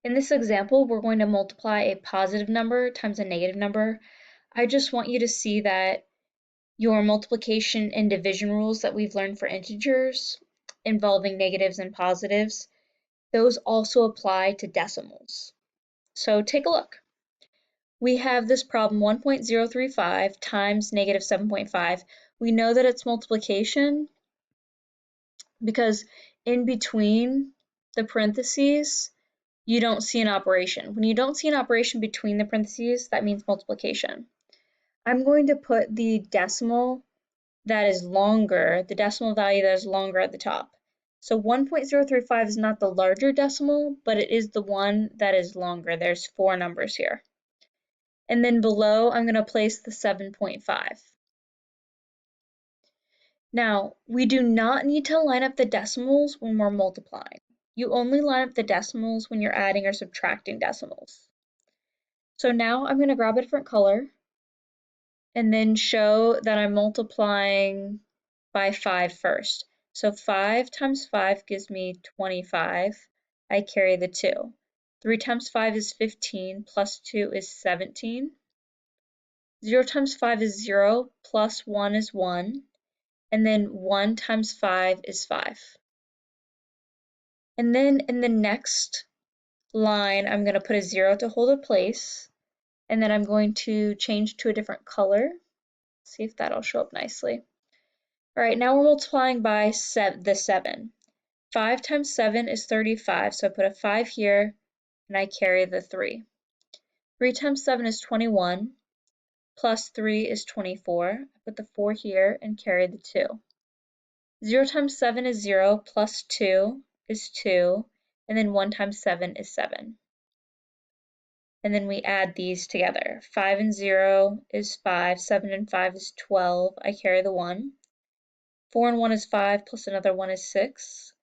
In this example, we're going to multiply a positive number times a negative number. I just want you to see that your multiplication and division rules that we've learned for integers involving negatives and positives, those also apply to decimals. So take a look. We have this problem 1.035 times negative 7.5. We know that it's multiplication because in between the parentheses, you don't see an operation. When you don't see an operation between the parentheses, that means multiplication. I'm going to put the decimal that is longer, the decimal value that is longer at the top. So 1.035 is not the larger decimal, but it is the one that is longer. There's 4 numbers here. And then below, I'm going to place the 7.5. Now, we do not need to line up the decimals when we're multiplying. You only line up the decimals when you're adding or subtracting decimals. So now I'm going to grab a different color and then show that I'm multiplying by 5 first. So 5 times 5 gives me 25. I carry the 2. 3 times 5 is 15, plus 2 is 17. 0 times 5 is 0, plus 1 is 1. And then 1 times 5 is 5. And then in the next line, I'm going to put a 0 to hold a place. And then I'm going to change to a different color. See if that'll show up nicely. All right, now we're multiplying by the 7. 5 times 7 is 35, so I put a 5 here, and I carry the 3. 3 times 7 is 21, plus 3 is 24. I put the 4 here and carry the 2. 0 times 7 is 0, plus 2 is 2, and then 1 times 7 is 7. And then we add these together. 5 and 0 is 5, 7 and 5 is 12, I carry the 1. 4 and 1 is 5, plus another 1 is 6.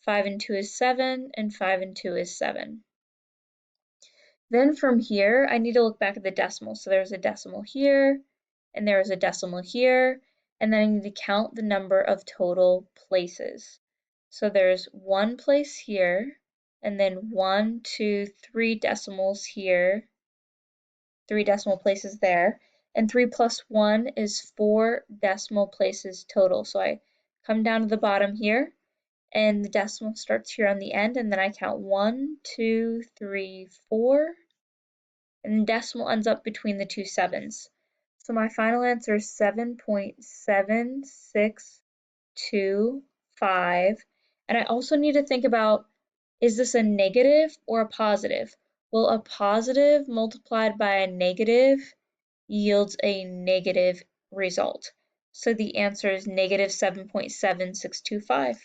5 and 2 is 7, and 5 and 2 is 7. Then from here, I need to look back at the decimal. So there's a decimal here, and there is a decimal here, and then I need to count the number of total places. So there's 1 place here, and then 1, 2, 3 decimals here, 3 decimal places there, and 3 plus 1 is 4 decimal places total. So I come down to the bottom here, and the decimal starts here on the end, and then I count 1, 2, 3, 4, and the decimal ends up between the two sevens. So my final answer is 7.7625, and I also need to think about, is this a negative or a positive? Well, a positive multiplied by a negative yields a negative result. So the answer is negative 7.7625.